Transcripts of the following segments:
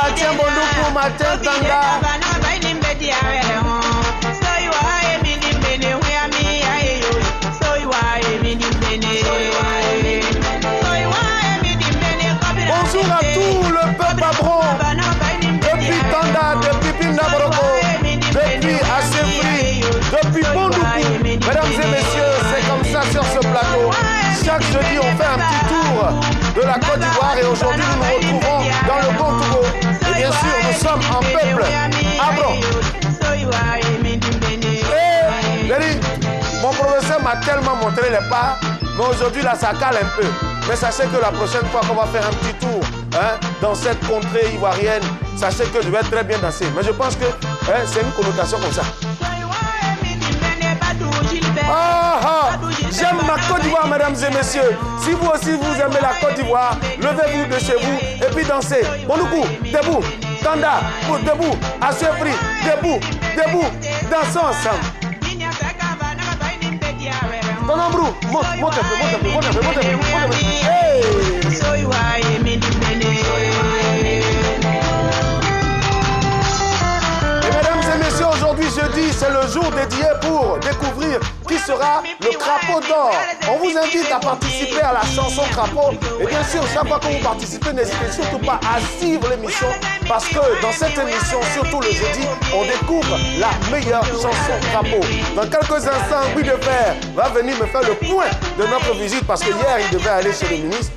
Mathieu Mondoukou, Mathieu Tanga. Bonjour à tout le peuple abron, depuis Tanda, depuis Pindabroko, depuis Assefri, depuis Mondoukou. Mesdames et messieurs, c'est comme ça sur ce plateau. Chaque jeudi, on fait un petit tour de la Côte d'Ivoire et aujourd'hui, nous nous retrouvons dans le Bon Togo. Et bien sûr, nous sommes en peuple abron. Mon professeur m'a tellement montré les pas, mais aujourd'hui, là, ça cale un peu. Mais sachez que la prochaine fois qu'on va faire un petit tour dans cette contrée ivoirienne, sachez que je vais très bien danser. Mais je pense que c'est une connotation comme ça. J'aime ma Côte d'Ivoire, mesdames et messieurs. Si vous aussi vous aimez la Côte d'Ivoire, levez-vous de chez vous et puis dansez. Mondoukou, debout. Tanda, debout. Assefri, debout. Debout. Dansons ensemble. Tonton Brou, monte un peu. Hey! Et mesdames et messieurs, aujourd'hui jeudi, c'est le jour dédié pour découvrir qui sera le crapaud d'or. On vous invite à participer à la chanson crapaud. Et bien sûr, chaque fois que vous participez, n'hésitez surtout pas à suivre l'émission. Parce que dans cette émission, surtout le jeudi, on découvre la meilleure chanson crapaud. Dans quelques instants, Guy de Fer va venir me faire le point de notre visite. Parce que hier, il devait aller chez le ministre.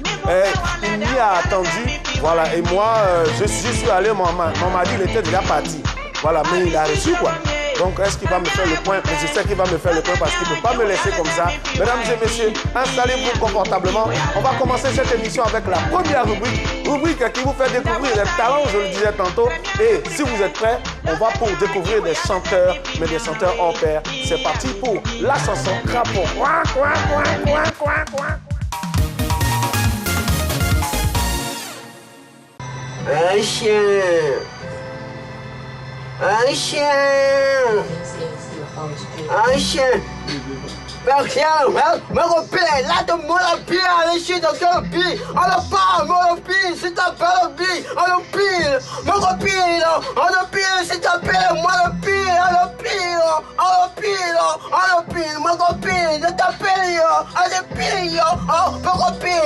Il m'y a attendu. Voilà, et moi, je suis allé, on m'a dit qu'il était déjà parti. Voilà, mais il a reçu quoi. Donc, est-ce qu'il va me faire le point? Je sais qu'il va me faire le point parce qu'il ne peut pas me laisser comme ça. Mesdames et messieurs, installez-vous confortablement. On va commencer cette émission avec la première rubrique qui vous fait découvrir les talents, je le disais tantôt. Et si vous êtes prêts, on va pour découvrir des chanteurs, mais des chanteurs hors pair. C'est parti pour la chanson Crapaud. Un chien. Un chien. Un chien. Me repère, là de mon empire, les chiens dans quel pays? On le parle, mon empire, c'est un peu l'empire, on le pile, me repère, on le pile, c'est un peu, moi le pile, on le pile, me repère, de t'appeler, on le pile, me repère,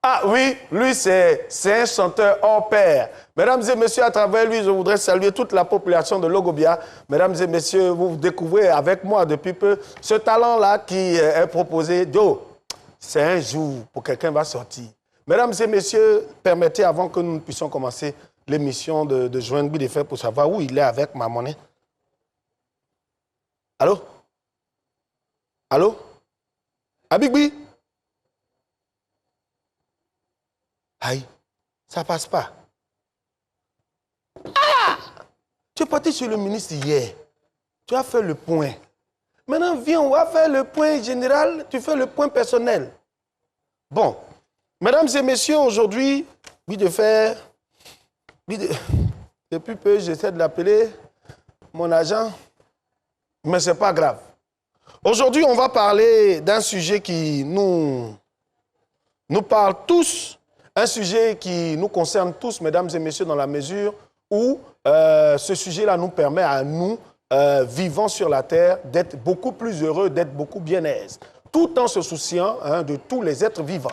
Ah oui, lui c'est un chanteur hors pair. Mesdames et messieurs, à travers lui, je voudrais saluer toute la population de Logobia. Mesdames et messieurs, vous découvrez avec moi depuis peu ce talent-là qui est proposé. Joe, c'est un jour pour quelqu'un va sortir. Mesdames et messieurs, permettez avant que nous puissions commencer l'émission de joindre Guy de Fer pour savoir où il est avec ma monnaie. Allô? Allô? Abigui? Aïe, ça passe pas. Ah! Tu es parti chez le ministre hier. Tu as fait le point. Maintenant, viens, on va faire le point général. Tu fais le point personnel. Bon, mesdames et messieurs, aujourd'hui, Guy de Fer, depuis peu, j'essaie de l'appeler mon agent, mais ce n'est pas grave. Aujourd'hui, on va parler d'un sujet qui nous parle tous. Un sujet qui nous concerne tous, mesdames et messieurs, dans la mesure où ce sujet-là nous permet à nous, vivant sur la terre, d'être beaucoup plus heureux, d'être beaucoup bien aise, tout en se souciant de tous les êtres vivants.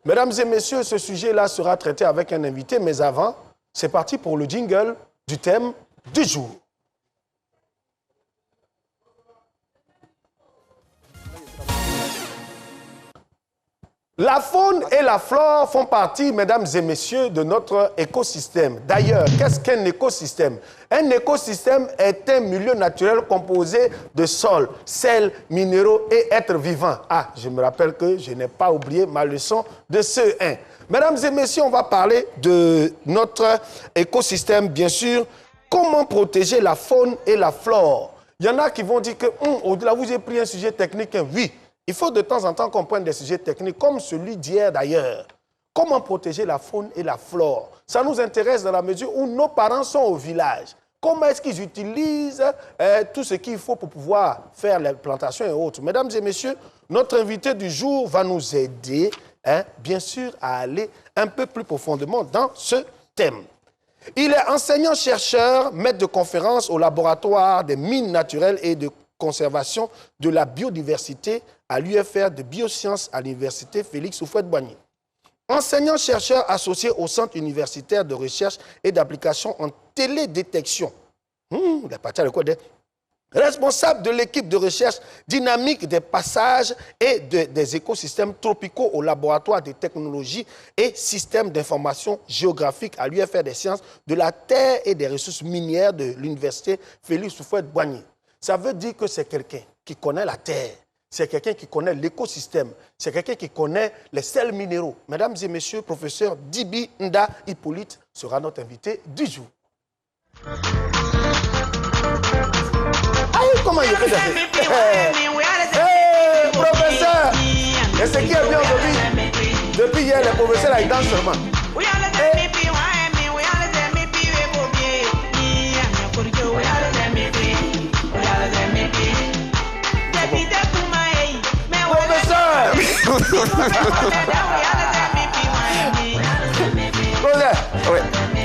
Mesdames et messieurs, ce sujet-là sera traité avec un invité, mais avant, c'est parti pour le jingle du thème du jour. La faune et la flore font partie, mesdames et messieurs, de notre écosystème. D'ailleurs, qu'est-ce qu'un écosystème? Un écosystème est un milieu naturel composé de sol, sel, minéraux et êtres vivants. Ah, je me rappelle que je n'ai pas oublié ma leçon de CE1. Mesdames et messieurs, on va parler de notre écosystème, bien sûr. Comment protéger la faune et la flore? Il y en a qui vont dire que, au-delà, vous avez pris un sujet technique. Oui. Il faut de temps en temps qu'on prenne des sujets techniques, comme celui d'hier d'ailleurs. Comment protéger la faune et la flore? Ça nous intéresse dans la mesure où nos parents sont au village. Comment est-ce qu'ils utilisent tout ce qu'il faut pour pouvoir faire les plantations et autres? Mesdames et messieurs, notre invité du jour va nous aider bien sûr, à aller un peu plus profondément dans ce thème. Il est enseignant-chercheur, maître de conférences au laboratoire des mines naturelles et de conservation de la biodiversité à l'UFR de biosciences à l'université Félix Houphouët-Boigny. Enseignant-chercheur associé au Centre universitaire de recherche et d'application en télédétection. Responsable de l'équipe de recherche dynamique des passages et des écosystèmes tropicaux au laboratoire des technologies et systèmes d'information géographique à l'UFR des sciences de la terre et des ressources minières de l'université Félix Houphouët-Boigny. Ça veut dire que c'est quelqu'un qui connaît la terre, c'est quelqu'un qui connaît l'écosystème, c'est quelqu'un qui connaît les sels minéraux. Mesdames et messieurs, professeur Dibi Nda Hippolyte sera notre invité du jour. Comment il fait ça? Hey, professeur! Et ce qui est bien aujourd'hui, depuis hier, les professeurs, ils dansent seulement.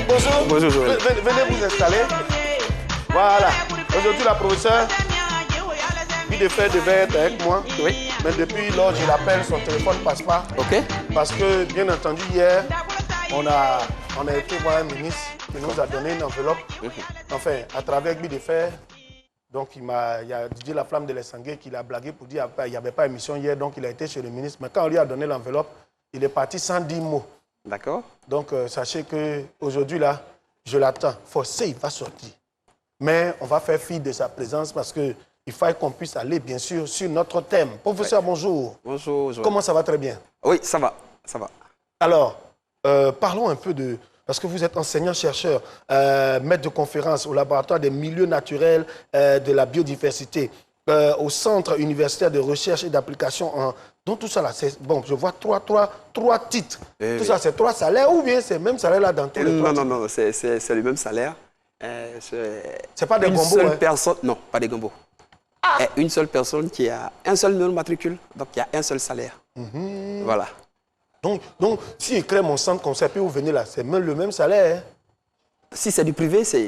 Bonjour. Bonjour. Venez vous installer. Voilà. Aujourd'hui, la professeure, lui de faire devait être avec moi. Oui. Mais depuis lors, je l'appelle, son téléphone ne passe pas. OK. Parce que, bien entendu, hier, on a été voir un ministre qui nous a donné une enveloppe. Enfin, à travers lui de faire. Donc, il y a Didier Laflamme de l'Essangué qui l'a blagué pour dire qu'il n'y avait pas émission hier, donc il a été chez le ministre. Mais quand on lui a donné l'enveloppe, il est parti sans 10 mots. D'accord. Donc, sachez qu'aujourd'hui, là, je l'attends. Forcé, il va sortir. Mais on va faire fi de sa présence parce qu'il faut qu'on puisse aller, bien sûr, sur notre thème. Professeur, bonjour. Bonjour. Comment ça va? Très bien. Oui, ça va. Ça va. Alors, parlons un peu de... Parce que vous êtes enseignant-chercheur, maître de conférence au laboratoire des milieux naturels de la biodiversité, au Centre universitaire de recherche et d'application. Donc tout ça, là, bon, je vois trois titres. Tout ça, c'est 3 salaires ou bien c'est le même salaire là dans tous les 3 titres? Non, c'est le même salaire. C'est pas des gombos, hein? Personne, non, pas des gombos. Une seule personne qui a un seul numéro de matricule, donc il y a un seul salaire. Voilà. Donc, si je crée mon centre concept et vous venez là, c'est même le même salaire. Hein? Si c'est du privé, ça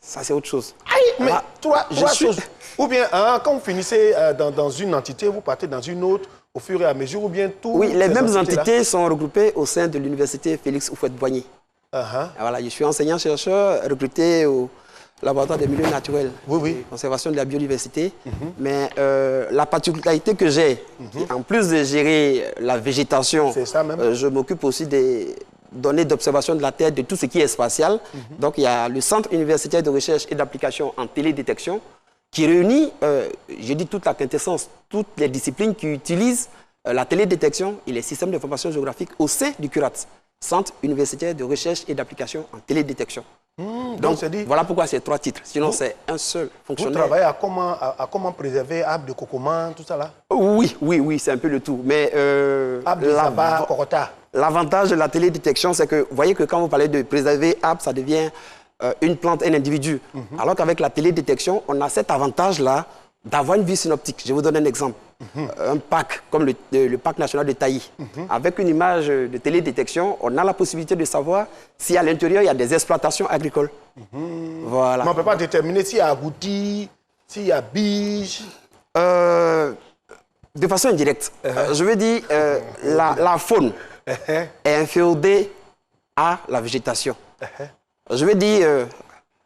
c'est autre chose. Aïe, mais trois choses. Ou bien, quand vous finissez dans une entité, vous partez dans une autre au fur et à mesure, ou bien tout. Oui, les mêmes entités sont regroupées au sein de l'université Félix Houphouët-Boigny. Voilà, je suis enseignant-chercheur recruté au laboratoire des milieux naturels, conservation de la biodiversité. Mais la particularité que j'ai, en plus de gérer la végétation, je m'occupe aussi des données d'observation de la Terre, de tout ce qui est spatial. Donc il y a le Centre universitaire de recherche et d'application en télédétection qui réunit, je dis toute la quintessence, toutes les disciplines qui utilisent la télédétection et les systèmes d'information géographique au sein du CURAT, Centre universitaire de recherche et d'application en télédétection. Donc, voilà pourquoi c'est 3 titres. Sinon, c'est un seul fonctionnaire. Vous travaillez à comment préserver arbre de cocoman, tout ça là? Oui, c'est un peu le tout. Mais l'avantage de la télédétection, c'est que vous voyez que quand vous parlez de préserver arbre, ça devient une plante, un individu. Alors qu'avec la télédétection, on a cet avantage-là d'avoir une vue synoptique. Je vous donne un exemple. Un parc comme le parc national de Taï. Avec une image de télédétection, on a la possibilité de savoir si à l'intérieur il y a des exploitations agricoles. Voilà. Mais on ne peut pas déterminer s'il y a agouti, s'il y a biche. De façon indirecte. Je veux dire, la faune est inféodée à la végétation. Je veux dire...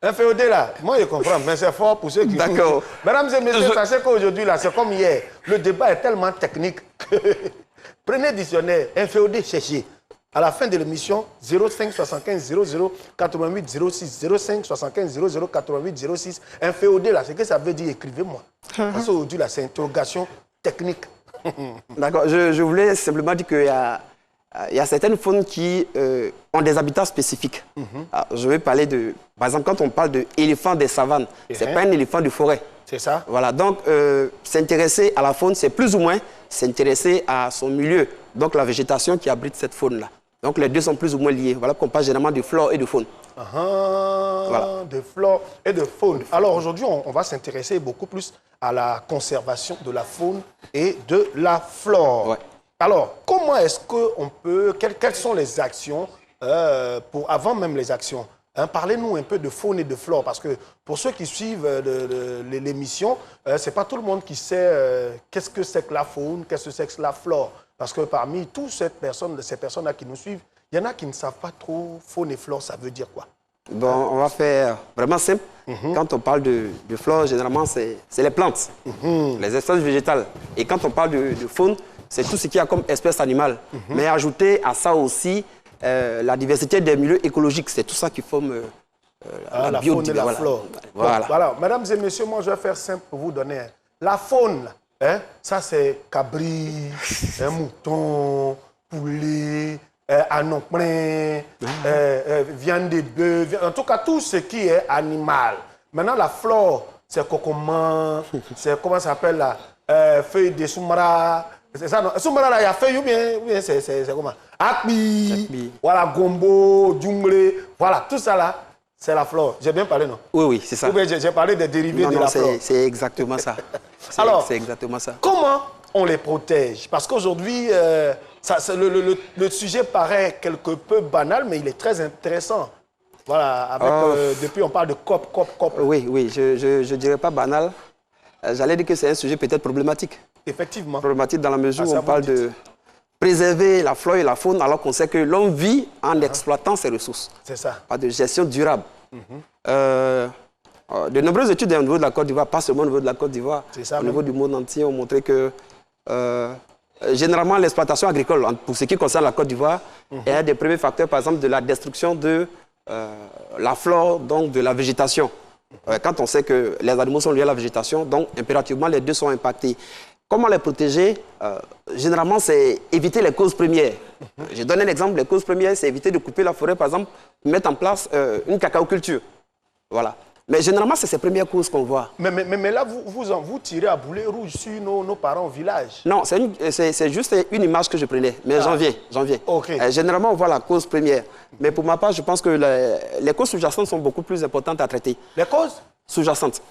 Un féodé là, moi je comprends, mais c'est fort pour ceux qui... D'accord. Mesdames et messieurs, sachez qu'aujourd'hui là, c'est comme hier. Le débat est tellement technique que... Prenez dictionnaire, un féodé, cherchez. À la fin de l'émission, 05 75 00 88 06, 05 75 00 88 06. Un féodé là, c'est que ça veut dire, écrivez-moi. Parce qu'aujourd'hui là, c'est interrogation technique. D'accord, je voulais simplement dire qu'il y a certaines faunes qui ont des habitats spécifiques. Alors, je vais parler de... Par exemple, quand on parle d'éléphant des savanes, ce n'est pas un éléphant de forêt. C'est ça. Voilà, donc s'intéresser à la faune, c'est plus ou moins s'intéresser à son milieu, donc la végétation qui abrite cette faune-là. Donc les deux sont plus ou moins liés. Voilà qu'on parle généralement de flore et de faune. Voilà. De flore et de faune. Alors aujourd'hui, on va s'intéresser beaucoup plus à la conservation de la faune et de la flore. Ouais. Alors, comment est-ce qu'on peut, quelles sont les actions, avant même les actions, hein, parlez-nous un peu de faune et de flore, parce que pour ceux qui suivent l'émission, ce n'est pas tout le monde qui sait qu'est-ce que c'est que la faune, qu'est-ce que c'est que la flore. Parce que parmi toutes ces personnes-là qui nous suivent, il y en a qui ne savent pas trop faune et flore, ça veut dire quoi? Bon, on va faire vraiment simple. Quand on parle de flore, généralement, c'est les plantes, les espèces végétales. Et quand on parle de faune, c'est tout ce qu'il y a comme espèce animale. Mais ajouter à ça aussi la diversité des milieux écologiques. C'est tout ça qui forme la faune et la flore. Voilà. Voilà. Mesdames et messieurs, moi, je vais faire simple pour vous donner. La faune, hein, ça, c'est cabri, un mouton, poulet, anoprin, viande de bœuf, en tout cas, tout ce qui est animal. Maintenant, la flore, c'est cocoman, c'est comment ça s'appelle là, feuille de soumara. C'est ça, non? Soumara, là, il y a feuille ou bien c'est comment? Akbi, voilà, gombo, djunglé, voilà, tout ça là, c'est la flore. J'ai bien parlé, non? Oui, c'est ça. Ou bien j'ai parlé des dérivés de la flore. C'est exactement ça. Alors, c'est exactement ça. Comment on les protège? Parce qu'aujourd'hui, le sujet paraît quelque peu banal, mais il est très intéressant. Voilà, depuis on parle de COP. Oui, je ne dirais pas banal. J'allais dire que c'est un sujet peut-être problématique. Effectivement. Problématique dans la mesure où on parle de préserver la flore et la faune alors qu'on sait que l'on vit en exploitant ses ressources. C'est ça. Pas de gestion durable. De nombreuses études au niveau de la Côte d'Ivoire, pas seulement au niveau de la Côte d'Ivoire, au niveau du monde entier, ont montré que généralement l'exploitation agricole, pour ce qui concerne la Côte d'Ivoire, est un des premiers facteurs, par exemple, de la destruction de la flore, donc de la végétation. Quand on sait que les animaux sont liés à la végétation, donc impérativement les deux sont impactés. Comment les protéger? Généralement, c'est éviter les causes premières. Je donne un exemple. Les causes premières, c'est éviter de couper la forêt, par exemple, pour mettre en place une cacaoculture. Voilà. Mais généralement, c'est ces premières causes qu'on voit. Mais là, vous tirez à boulet rouge sur nos parents au village. Non, c'est juste une image que je prenais. Mais j'en viens. Okay. Généralement, on voit la cause première. Mais pour ma part, je pense que les causes sous-jacentes sont beaucoup plus importantes à traiter. Les causes sous-jacentes.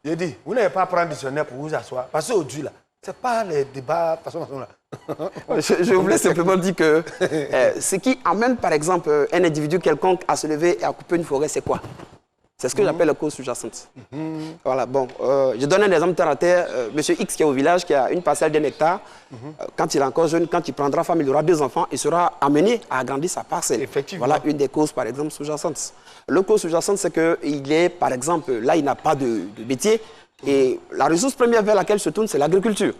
J'ai dit, vous n'avez pas à prendre un dictionnaire pour vous asseoir. Parce qu'aujourd'hui, là, ce n'est pas les débats façon là. Je voulais simplement dire que ce qui amène, par exemple, un individu quelconque à se lever et à couper une forêt, c'est quoi? C'est ce que j'appelle la cause sous-jacente. Voilà, bon. Je donne un exemple terre à terre. Monsieur X qui est au village, qui a une parcelle d'1 hectare, quand il est encore jeune, quand il prendra femme, il aura 2 enfants, il sera amené à agrandir sa parcelle. Effectivement. Voilà une des causes, par exemple, sous-jacentes. Le cause sous-jacente, c'est qu'il est, par exemple, là, il n'a pas de métier, et la ressource première vers laquelle se tourne, c'est l'agriculture.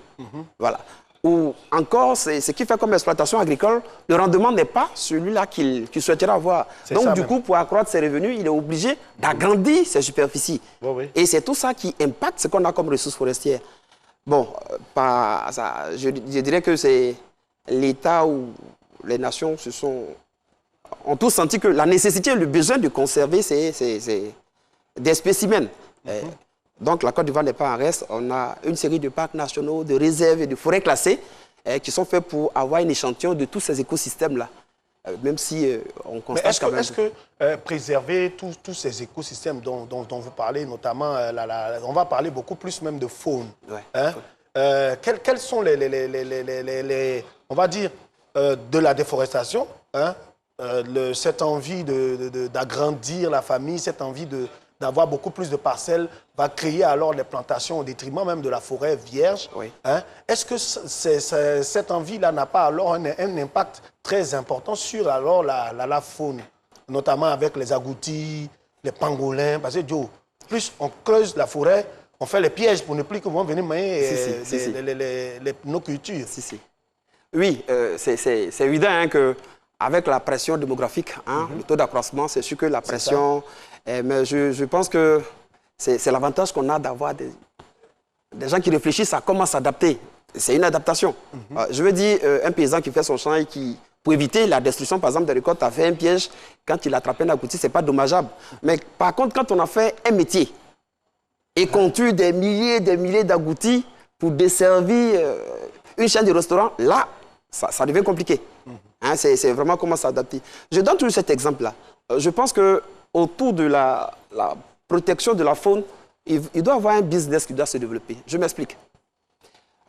Voilà. Ou encore, ce qui fait comme exploitation agricole, le rendement n'est pas celui-là qu'il souhaiterait avoir. Donc, du coup, pour accroître ses revenus, il est obligé d'agrandir ses superficies. Et c'est tout ça qui impacte ce qu'on a comme ressources forestières. Bon, je dirais que c'est l'État ou les nations ont tous senti que la nécessité et le besoin de conserver des spécimens. Donc la Côte d'Ivoire n'est pas en reste. On a une série de parcs nationaux, de réserves et de forêts classées qui sont faits pour avoir un échantillon de tous ces écosystèmes-là. Même si on constate quand même... Est-ce que préserver tous ces écosystèmes dont vous parlez, notamment, on va parler beaucoup plus même de faune. Quels sont on va dire, de la déforestation, cette envie d'agrandir la famille, cette envie d'avoir beaucoup plus de parcelles, va créer alors les plantations au détriment même de la forêt vierge. Est-ce que cette envie-là n'a pas alors un impact très important sur alors la faune, notamment avec les agoutis, les pangolins? Parce que plus on creuse la forêt, on fait les pièges pour ne plus qu'ils vont venir manger nos cultures. Oui, c'est évident que avec la pression démographique, le taux d'accroissement, c'est sûr que la pression... mais je pense que c'est l'avantage qu'on a d'avoir des gens qui réfléchissent à comment s'adapter. C'est une adaptation. Je veux dire, un paysan qui fait son champ et qui, pour éviter la destruction, par exemple, des récoltes, a fait un piège. Quand il attrape un agouti, ce n'est pas dommageable. Mais par contre, quand on a fait un métier et qu'on tue des milliers d'agoutis pour desservir une chaîne de restaurants, là, ça devient compliqué. C'est vraiment comment s'adapter. Je donne toujours cet exemple-là. Je pense qu'autour de la protection de la faune, il doit y avoir un business qui doit se développer. Je m'explique.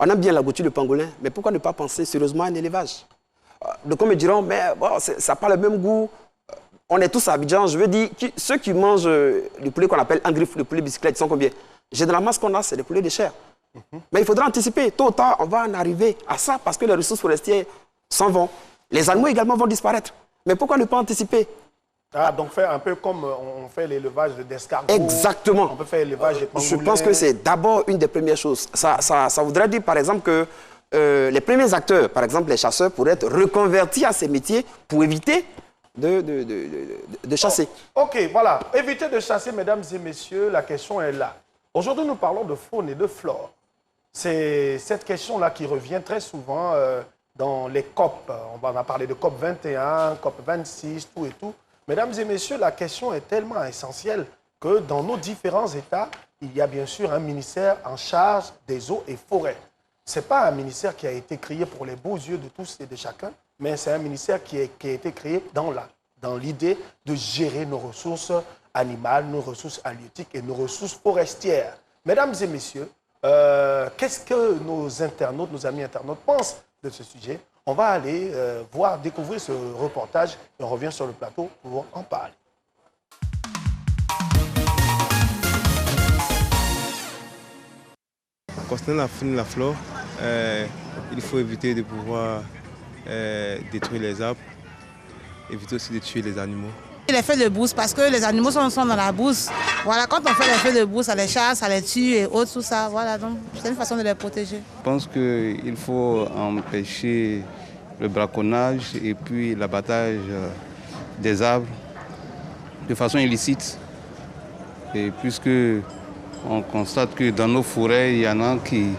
On aime bien la couture de pangolin, mais pourquoi ne pas penser sérieusement à un élevage? Donc on me diront, mais bon, ça n'a pas le même goût. On est tous à Abidjan, je veux dire, ceux qui mangent le poulet qu'on appelle en griffe, le poulet bicyclette, ils sont combien? Généralement, ce qu'on a, c'est le poulet de chair. Mais il faudra anticiper. Tôt ou tard, on va en arriver à ça parce que les ressources forestières s'en vont. Les animaux également vont disparaître. Mais pourquoi ne pas anticiper? Ah, donc faire un peu comme on fait l'élevage d'escargots. Exactement. On peut faire l'élevage de pangolins. Je pense que c'est d'abord une des premières choses. Ça voudrait dire, par exemple, que les premiers acteurs, par exemple les chasseurs, pourraient être reconvertis à ces métiers pour éviter de chasser. Oh, ok, voilà. Éviter de chasser, mesdames et messieurs, la question est là. Aujourd'hui, nous parlons de faune et de flore. C'est cette question-là qui revient très souvent dans les COP. On va parler de COP 21, COP 26, tout et tout. Mesdames et messieurs, la question est tellement essentielle que dans nos différents États, il y a bien sûr un ministère en charge des eaux et forêts. Ce n'est pas un ministère qui a été créé pour les beaux yeux de tous et de chacun, mais c'est un ministère qui a été créé dans l'idée de gérer nos ressources animales, nos ressources halieutiques et nos ressources forestières. Mesdames et messieurs, qu'est-ce que nos internautes, nos amis internautes pensent de ce sujet? On va aller découvrir ce reportage et on revient sur le plateau pour en parler. Concernant la faune et la flore, il faut éviter de pouvoir détruire les arbres, éviter aussi de tuer les animaux. Les feux de brousse, parce que les animaux sont dans la brousse. Voilà, quand on fait les feux de brousse, ça les chasse, ça les tue et autres, tout ça. Voilà, donc c'est une façon de les protéger. Je pense qu'il faut empêcher le braconnage et puis l'abattage des arbres de façon illicite. Et puisque on constate que dans nos forêts, il y en a qui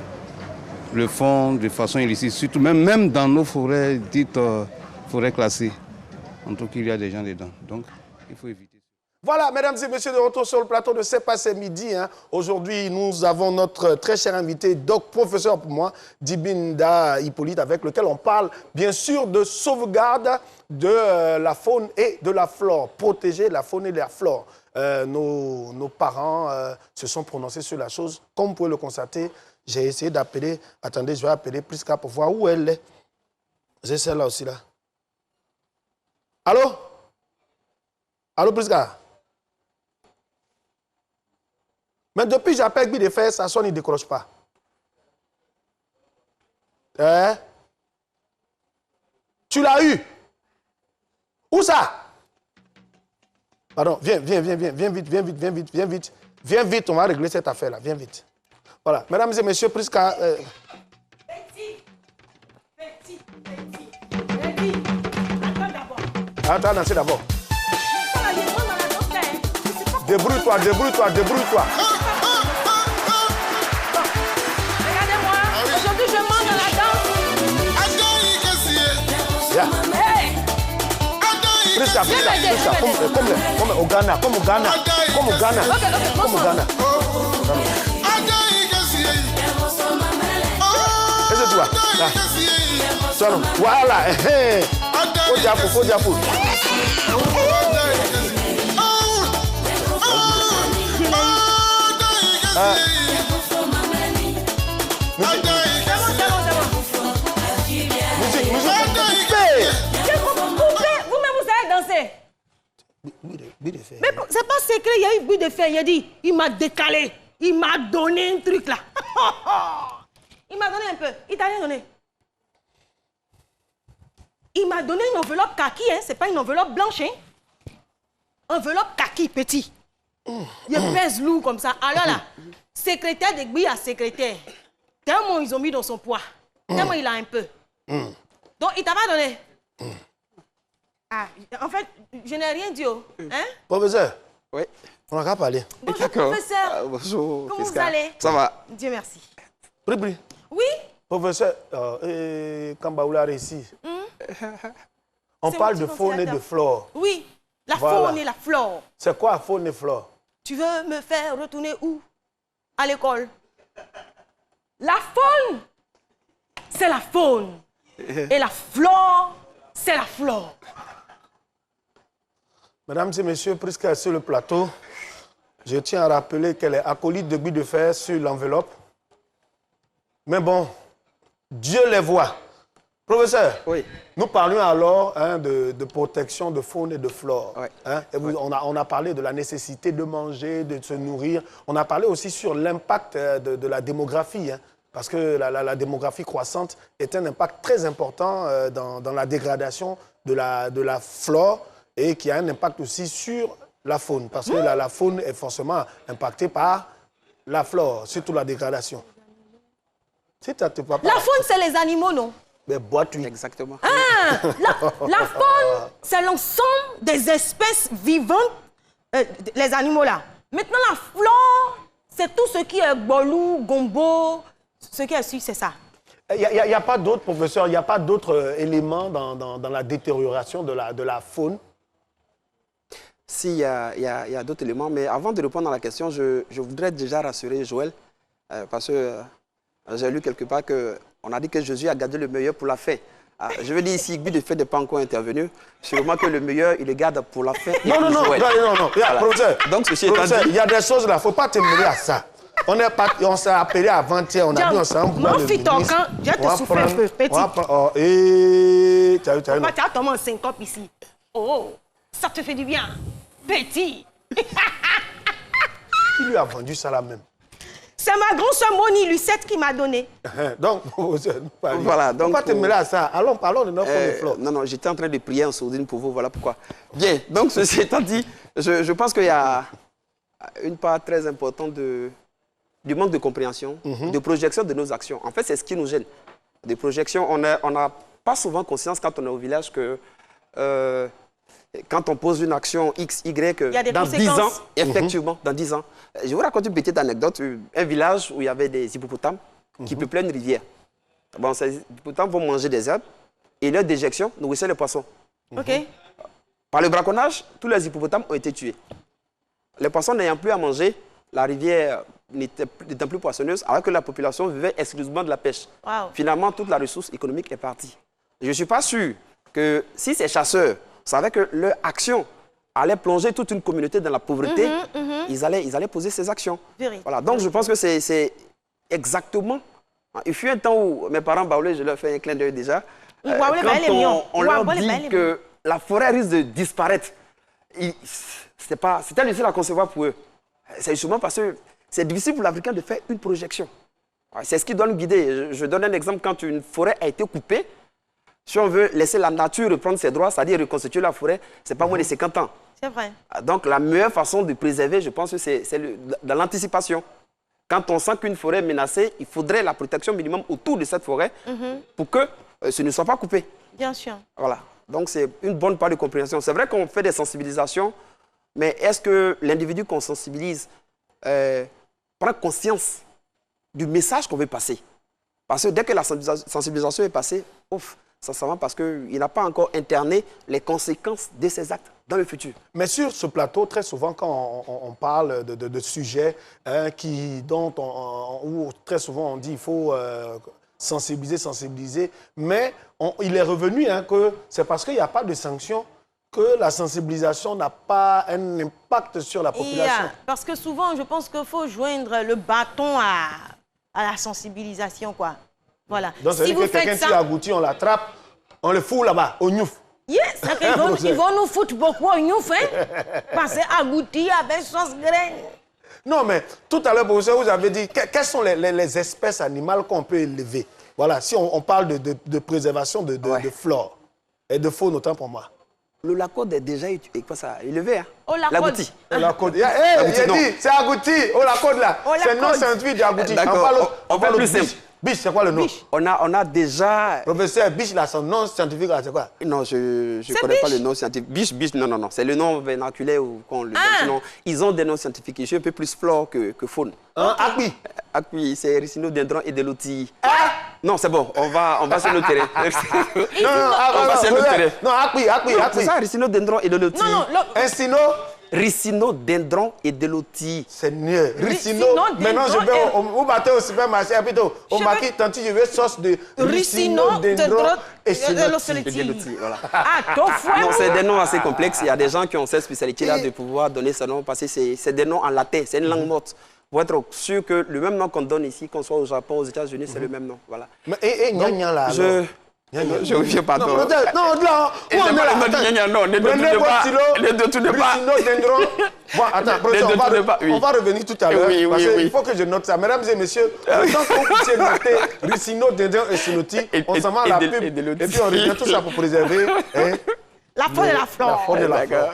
le font de façon illicite, surtout même dans nos forêts dites forêts classées. En tout cas, il y a des gens dedans. Donc, il faut éviter. Voilà, mesdames et messieurs, de retour sur le plateau de C'est passé midi. Aujourd'hui, nous avons notre très cher invité, professeur pour moi, Dibinda Hippolyte, avec lequel on parle bien sûr de sauvegarde de la faune et de la flore, protéger la faune et la flore. Nos parents se sont prononcés sur la chose. Comme vous pouvez le constater, j'ai essayé d'appeler, attendez, je vais appeler Prisca pour voir où elle est. J'ai celle-là aussi là. Allô? Allô, Prisca? Mais depuis que j'appelle Guy de Fer, ça sonne, il ne décroche pas. Hein? Tu l'as eu? Où ça? Pardon, viens vite. Viens vite, on va régler cette affaire-là, viens vite. Voilà, mesdames et messieurs, Prisca... Attends d'abord. Attends, danser d'abord. Débrouille-toi. Regardez-moi. Aujourd'hui, je monte dans la danse. Yeah. Hey! Prisca, comme au Ghana. Est-ce que tu vois? Là. Voilà. Faut diapou. Vous-même, vous savez danser. Mais c'est pas secret, il y a eu Guy de Fer. Il a dit, il m'a décalé. Il m'a donné un truc là. Il m'a donné un peu. Il t'a rien donné. Il m'a donné une enveloppe kaki, hein. C'est pas une enveloppe blanche, hein. Enveloppe kaki, petit. Il pèse lourd comme ça. Alors là, secrétaire de Guy à secrétaire. Tellement ils ont mis dans son poids. Tellement il a un peu. Donc il t'a pas donné. Ah, en fait, je n'ai rien dit. Hein? Professeur, Oui. on n'a qu'à parler. Bonjour, professeur. Bonjour. Comment vous allez? Ça va? Dieu merci. Bri. Oui? Professeur, Kambaoula réussi. On parle de faune et de flore. Oui, la Voilà. faune et la flore. C'est quoi faune et flore? Tu veux me faire retourner où? À l'école. La faune, c'est la faune. Et la flore, c'est la flore. Mesdames et messieurs, Prisca est sur le plateau. Je tiens à rappeler qu'elle est acolyte de Guy de Fer sur l'enveloppe. Mais bon, Dieu les voit. Professeur, Oui. nous parlions alors de protection de faune et de flore. Oui. Et on a parlé de la nécessité de manger, de se nourrir. On a parlé aussi sur l'impact de la démographie. Parce que la démographie croissante est un impact très important dans la dégradation de la flore et qui a un impact aussi sur la faune. Parce que la faune est forcément impactée par la flore, surtout la dégradation. Si la faune, c'est les animaux, non? Mais bois-tu. Exactement. Ah, la faune, c'est l'ensemble des espèces vivantes, les animaux là. Maintenant, la flore, c'est tout ce qui est bolou, gombo, ce qui est suivi, c'est ça. Il n'y a pas d'autres, professeur, il n'y a pas d'autres éléments dans la détérioration de la faune? Si, il y a d'autres éléments, mais avant de répondre à la question, je voudrais déjà rassurer Joël, parce que j'ai lu quelque part qu'on a dit que Jésus a gardé le meilleur pour la fin. Je veux dire ici, Guy de fait n'est pas encore intervenu. Sûrement que le meilleur, il le garde pour la fin. Non. Voilà. Professeur, donc, ceci étant dit... il y a des choses là, il ne faut pas te mêler à ça. On s'est appelé avant-hier, on a dit ensemble. Mon fils, ton camp, je te souffle un peu, petit. Tu as tu as tombé en syncope ici. Oh, ça te fait du bien, petit. Qui lui a vendu ça là même? C'est ma grand-soeur Moni Lucette qui m'a donné. Donc, voilà, donc, faut pas te mêler à ça. Allons, parlons de notre flore. Non, j'étais en train de prier en sourdine pour vous, voilà pourquoi. Bien, donc ceci étant dit, je pense qu'il y a une part très importante du manque de compréhension, de projection de nos actions. En fait, c'est ce qui nous gêne. Des projections, on n'a pas souvent conscience quand on est au village que quand on pose une action X, Y, dans 10 ans, effectivement, dans 10 ans. Je vais vous raconter une petite anecdote. Un village où il y avait des hippopotames qui peuplaient une rivière. Bon, ces hippopotames vont manger des herbes et leur déjection nourrissait les poissons. OK. Par le braconnage, tous les hippopotames ont été tués. Les poissons n'ayant plus à manger, la rivière n'était plus poissonneuse, alors que la population vivait exclusivement de la pêche. Wow. Finalement, toute la ressource économique est partie. Je ne suis pas sûr que si ces chasseurs savaient que leur action allait plonger toute une communauté dans la pauvreté, ils allaient poser ces actions. Voilà. Donc, je pense que c'est exactement... Il fut un temps où mes parents baoulaient, je leur fais un clin d'œil déjà. Quand on leur dit que la forêt risque de disparaître, c'était difficile à concevoir pour eux. C'est justement parce que c'est difficile pour l'Africain de faire une projection. C'est ce qui doit nous guider. Je donne un exemple. Quand une forêt a été coupée, si on veut laisser la nature reprendre ses droits, c'est-à-dire reconstituer la forêt, ce n'est pas moins de 50 ans. C'est vrai. Donc, la meilleure façon de préserver, je pense que c'est dans l'anticipation. Quand on sent qu'une forêt est menacée, il faudrait la protection minimum autour de cette forêt pour que ce ne soit pas coupé. Bien sûr. Voilà. Donc, c'est une bonne part de compréhension. C'est vrai qu'on fait des sensibilisations, mais est-ce que l'individu qu'on sensibilise prend conscience du message qu'on veut passer? Parce que dès que la sensibilisation est passée, ça s'en va parce qu'il n'a pas encore interné les conséquences de ses actes dans le futur. Mais sur ce plateau, très souvent, quand on parle de sujets où très souvent on dit qu'il faut sensibiliser, mais il est revenu que c'est parce qu'il n'y a pas de sanctions que la sensibilisation n'a pas un impact sur la population. Parce que souvent, je pense qu'il faut joindre le bâton à la sensibilisation, quoi. Voilà. Donc, si vous faites ça, agouti, on l'attrape, on le fout là-bas, au Nyouf. Yes, ils vont nous foutre beaucoup au Nyouf, hein? Parce que agouti avec sauce graine. Non, mais tout à l'heure, professeur, vous avez dit quelles sont les espèces animales qu'on peut élever. Voilà, si on parle de préservation de flore et de faune, autant pour moi. Le lacode est déjà élevé. Hein? Oh, l'agouti. L'agouti. Il a dit, c'est agouti. Oh, lacode là. C'est le nom scientifique d'agouti. On parle plus simple. Biche, c'est quoi le nom? On a déjà... Professeur, biche, là, son nom scientifique, c'est quoi? Non, je ne connais pas le nom scientifique. Biche, non. C'est le nom vernaculaire qu'on le donne. Sinon, ils ont des noms scientifiques. Je suis un peu plus flore que faune. Acqui. Acqui, c'est Rhinodendron edelotii. Non, c'est bon, on va sur le terrain. On va sur le terrain. Non, Acqui. C'est ça, Rhinodendron edelotii. Non. Rhinodendron edelotii. C'est mieux. Ricino. Maintenant, je vais au matin au supermarché, plutôt au marqué, tant que je veux sauce de Rhinodendron edelotii. Voilà. Non, c'est des noms assez complexes. Il y a des gens qui ont cette spécialité-là de pouvoir donner ce nom parce que c'est des noms en latin, c'est une langue morte. pour être sûr que le même nom qu'on donne ici, qu'on soit au Japon, aux États-Unis, c'est le même nom. Voilà. Mais, et Nya là, Je reviens pas. Non, là, où on est là? Non, ne détournez pas. Ricino dendron. Bon, attends, professeur, on va revenir tout à l'heure. Oui, parce oui, qu'il oui. faut que je note ça. Mesdames et messieurs, le temps qu'on puisse noter Ricino dendron et Sinoti, on s'en va à la pub. Et puis on revient tout ça pour préserver La faune et la flore. la faune et la flore.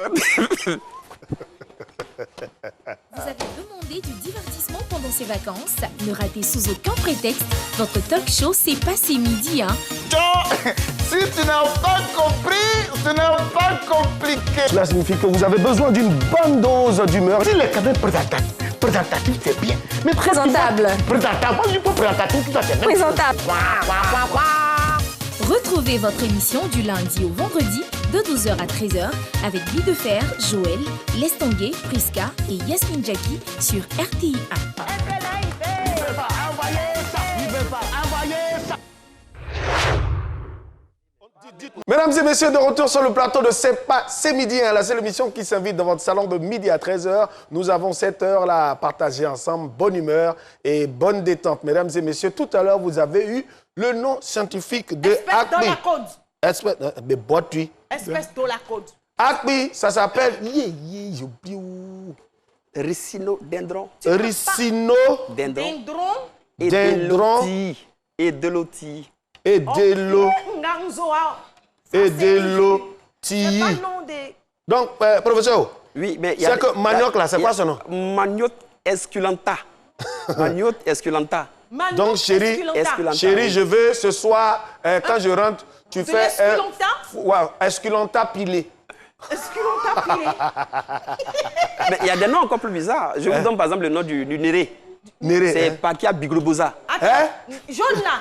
Vous avez demandé du divertissement pendant ces vacances? Ne ratez sous aucun prétexte votre talk show C'est passé midi, hein? Si tu n'as pas compris, ce n'est pas compliqué. Cela signifie que vous avez besoin d'une bonne dose d'humeur. Il est quand même présentatif. Présentatif, c'est bien. Mais Présentable. présentable, moi je dis pas présentatif, tout à fait. Présentable. Retrouvez votre émission du lundi au vendredi de 12h à 13h avec Guy Defer, Joël, Lestanguet, Priska et Yasmine Jackie sur RTI 1. Mesdames et messieurs, de retour sur le plateau de C'est midi, hein, la seule émission qui s'invite dans votre salon de midi à 13h. Nous avons cette heure-là à partager ensemble, bonne humeur et bonne détente. Mesdames et messieurs, tout à l'heure, vous avez eu le nom scientifique de Espèce de la code. Espèce, mais bois-tu. Espèce de la code. Acme, ça s'appelle... j'ai oublié où. Ricino dendron. Ricino Dendron. Dendron. Et Dendron. Et de l'oti. et de l'eau. Nganzoa. Et de l'eau. C'est pas le nom des... Donc, professeur, Oui, mais... c'est que manioc là, c'est quoi son nom? Manioc esculenta. Manioc esculenta. Donc, chérie, Esculenta. chérie, je veux ce soir, quand je rentre, tu De fais l'esculenta? Ouais, esculenta pilé. Esculenta pilé. Mais il y a des noms encore plus bizarres. Je vous donne par exemple le nom du néré. Néré. C'est hein? Pakia biglobosa. Hein? Jaune là.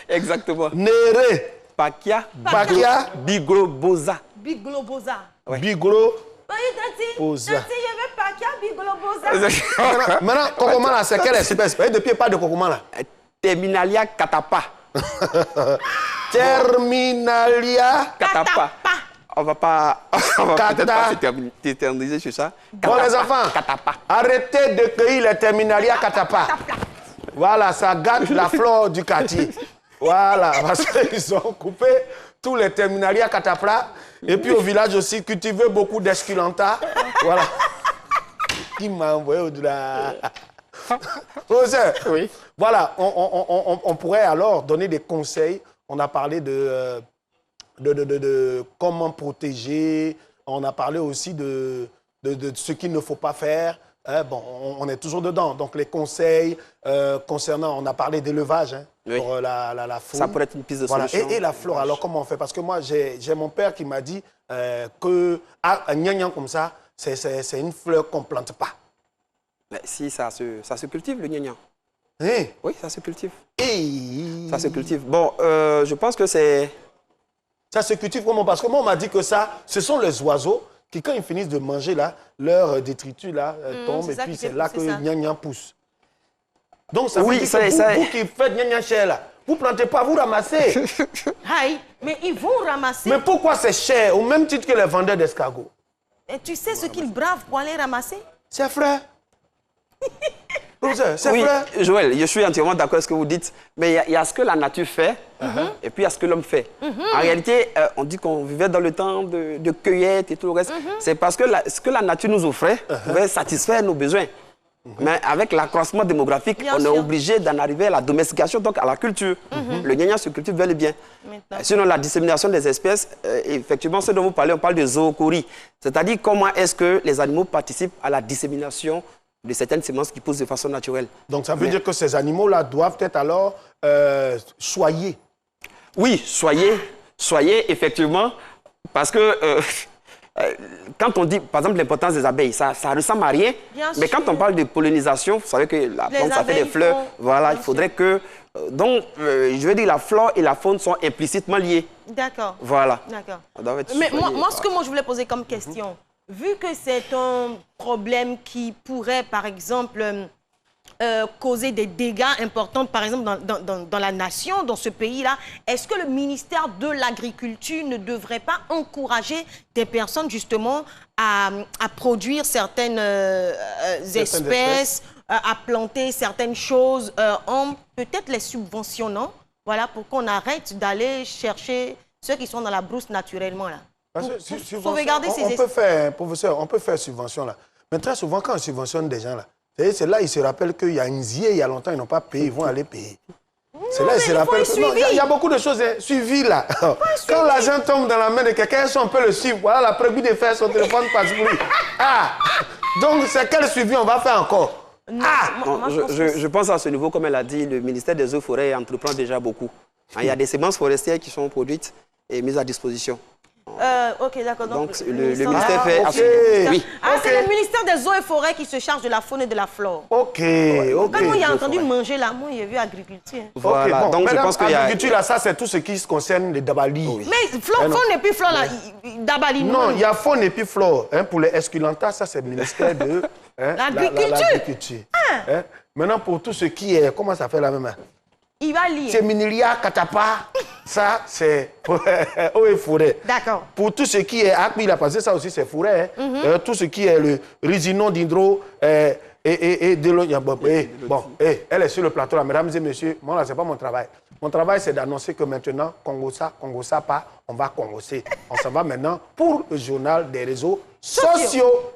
Exactement. Néré. Pakia Pakia. biglobosa. Big Globosa. Ouais. Biglo. Oui, Tati. Bosa. Tati, il y avait Pakia Big Globosa. Maintenant, Kokoma là, c'est quelle espèce? Depuis pas de Kokoma là. Terminalia catapa. Terminalia. Catapa. On va peut-être pas s'éterniser sur ça. Bon, les enfants, Catapa. arrêtez de cueillir les Terminalia catapa. Voilà, ça gâte la flore du quartier. Voilà, parce qu'ils ont coupé tous les Terminalia catapla. Et puis au village aussi, cultivé beaucoup d'esculenta. Voilà. Qui m'a envoyé au-delà. Professeur, Oui. voilà, on pourrait alors donner des conseils. On a parlé de comment protéger. On a parlé aussi de ce qu'il ne faut pas faire. Bon, on est toujours dedans. Donc, les conseils concernant... On a parlé d'élevage Oui. pour la faune. Ça pourrait être une piste de Voilà. solution. Et la flore, alors comment on fait? Parce que moi, j'ai mon père qui m'a dit que un gnangnan comme ça, c'est une fleur qu'on ne plante pas. Mais si ça se cultive, le gnangnan. Hein? Oui, ça se cultive. Et... Ça se cultive. Bon, je pense que c'est... Ça se cultive comment? Parce que moi, on m'a dit que ça, ce sont les oiseaux qui, quand ils finissent de manger, là, leur détritus là, tombe et ça puis qui c'est fait là que pousser ça. gnangnan pousse. Donc, ça veut Oui, dire ça- que ça- vous qui faites gnangnan cher, là, vous ne plantez pas, vous ramassez. Aïe, mais ils vont ramasser. Mais pourquoi c'est cher, au même titre que les vendeurs d'escargots? Et tu sais ce qu'ils bravent pour aller ramasser? C'est frère. C'est Oui, frère. Joël, je suis entièrement d'accord avec ce que vous dites. Mais il y a ce que la nature fait et puis il y a ce que l'homme fait. En réalité, on dit qu'on vivait dans le temps de cueillette et tout le reste. C'est parce que ce que la nature nous offrait pouvait satisfaire nos besoins. Mais avec l'accroissement démographique, Bien on est sûr. obligé d'en arriver à la domestication, donc à la culture. Le gnangnan se cultive bel et bien. Maintenant. Sinon, la dissémination des espèces, effectivement, ce dont vous parlez, on parle de zoochorie. C'est-à-dire comment est-ce que les animaux participent à la dissémination de certaines semences qui poussent de façon naturelle. Donc, ça veut dire que ces animaux-là doivent être alors choyés. Oui, soyez effectivement, parce que quand on dit, par exemple, l'importance des abeilles, ça ressemble à rien. Bien Mais sûr. quand on parle de pollinisation, vous savez que la Les plante, ça fait des abeilles fleurs. font- Voilà, bien il faudrait que... donc, je veux dire, la flore et la faune sont implicitement liées. D'accord. Voilà. D'accord. On doit être Mais soigné. moi, ce que je voulais poser comme question, vu que c'est un problème qui pourrait, par exemple, causer des dégâts importants, par exemple, dans la nation, dans ce pays-là, est-ce que le ministère de l'Agriculture ne devrait pas encourager des personnes, justement, à produire certaines espèces à planter certaines choses en peut-être les subventionnant, voilà, pour qu'on arrête d'aller chercher ceux qui sont dans la brousse naturellement, là. Sauvegarder ces espèces. Professeur, on peut faire subvention, là. Mais très souvent, quand on subventionne des gens, là, c'est là ils se rappellent qu'il y a une zie, il y a longtemps, ils n'ont pas payé, ils vont aller payer. C'est là ils se rappellent. Il y a beaucoup de choses, hein, suivi, là. Quand l'argent tombe dans la main de quelqu'un, on peut le suivre. Voilà, la prévu de faire son téléphone passe pour lui. Ah! Donc, c'est quel suivi on va faire encore? Non, je pense à ce niveau, comme elle a dit, le ministère des Eaux et Forêts entreprend déjà beaucoup. Il y a des semences forestières qui sont produites et mises à disposition. Ok, d'accord. Donc, le ministère fait... Oui. C'est le ministère des Eaux et Forêts qui se charge de la faune et de la flore. Ok. Quand moi, il a entendu manger là, moi, j'ai vu agriculture. Voilà, donc je pense que l'agriculture, là, ça, c'est tout ce qui concerne les dabali. Oui. Mais faune et puis flore, là, dabali. Non, il y a faune et puis flore. Pour les esculentas, ça, c'est le ministère de... l'agriculture. Maintenant, pour tout ce qui est... Comment ça fait la même? Il va lire. C'est Minilia, Katapa, ça c'est eau et forêt. D'accord. Pour tout ce qui est Akmi, il a passé ça aussi, c'est forêt. Tout ce qui est le résinon d'hydro et de l'eau. Bon, elle est sur le plateau là, mesdames et messieurs. Moi là, c'est pas mon travail. Mon travail, c'est d'annoncer que maintenant, Congo ça pas, on va congosser. On s'en va maintenant pour le journal des réseaux sociaux.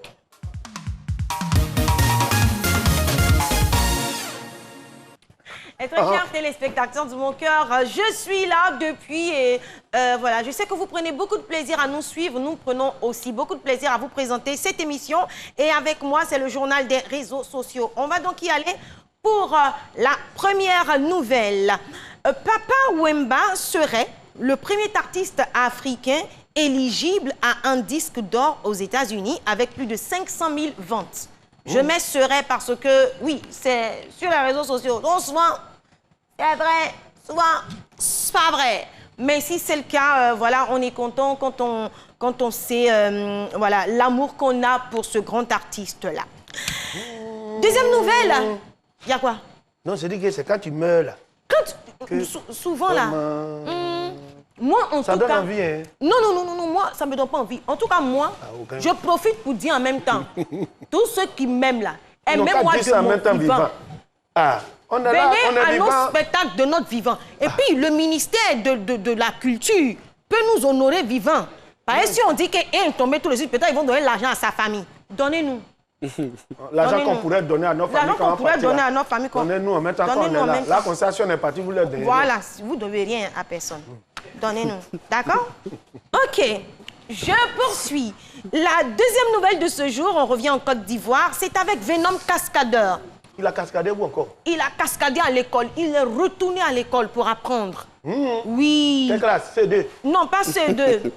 Et très chers téléspectateurs de mon cœur, je suis là depuis et voilà, je sais que vous prenez beaucoup de plaisir à nous suivre. Nous prenons aussi beaucoup de plaisir à vous présenter cette émission. Et avec moi, c'est le journal des réseaux sociaux. On va donc y aller pour la première nouvelle. Papa Wemba serait le premier artiste africain éligible à un disque d'or aux États-Unis avec plus de 500 000 ventes. Je mets serait parce que, oui, c'est sur les réseaux sociaux. Donc souvent, c'est vrai, souvent, c'est pas vrai. Mais si c'est le cas, voilà, on est content quand on sait voilà, l'amour qu'on a pour ce grand artiste-là. Deuxième nouvelle, il y a quoi? Non, je dis que c'est quand tu meurs, là. Souvent, là. Moi, en ça tout donne cas, envie, hein? Non, moi, ça ne me donne pas envie. En tout cas, moi, je profite pour dire en même temps, tous ceux qui m'aiment là, aimez-moi de mon vivant. On est venez là, on est à vivant. nos spectacles de notre vivant. Et puis, le ministère de la Culture peut nous honorer vivants. Parce que si on dit qu'un est tombé tous les jours, peut-être ils vont donner l'argent à sa famille. Donnez-nous. L'argent qu'on pourrait donner à nos familles. L'argent qu'on pourrait donner à nos familles. Donnez-nous en même temps qu'on est là. La concession est partie, vous leur donnez. Voilà, vous ne devez rien à personne. Donnez-nous. D'accord? OK. Je poursuis. La deuxième nouvelle de ce jour, on revient en Côte d'Ivoire, c'est avec Venom Cascadeur. Il a cascadé où encore? Il a cascadé à l'école. Il est retourné à l'école pour apprendre. Oui. Quelle classe? C2? Non, pas C2.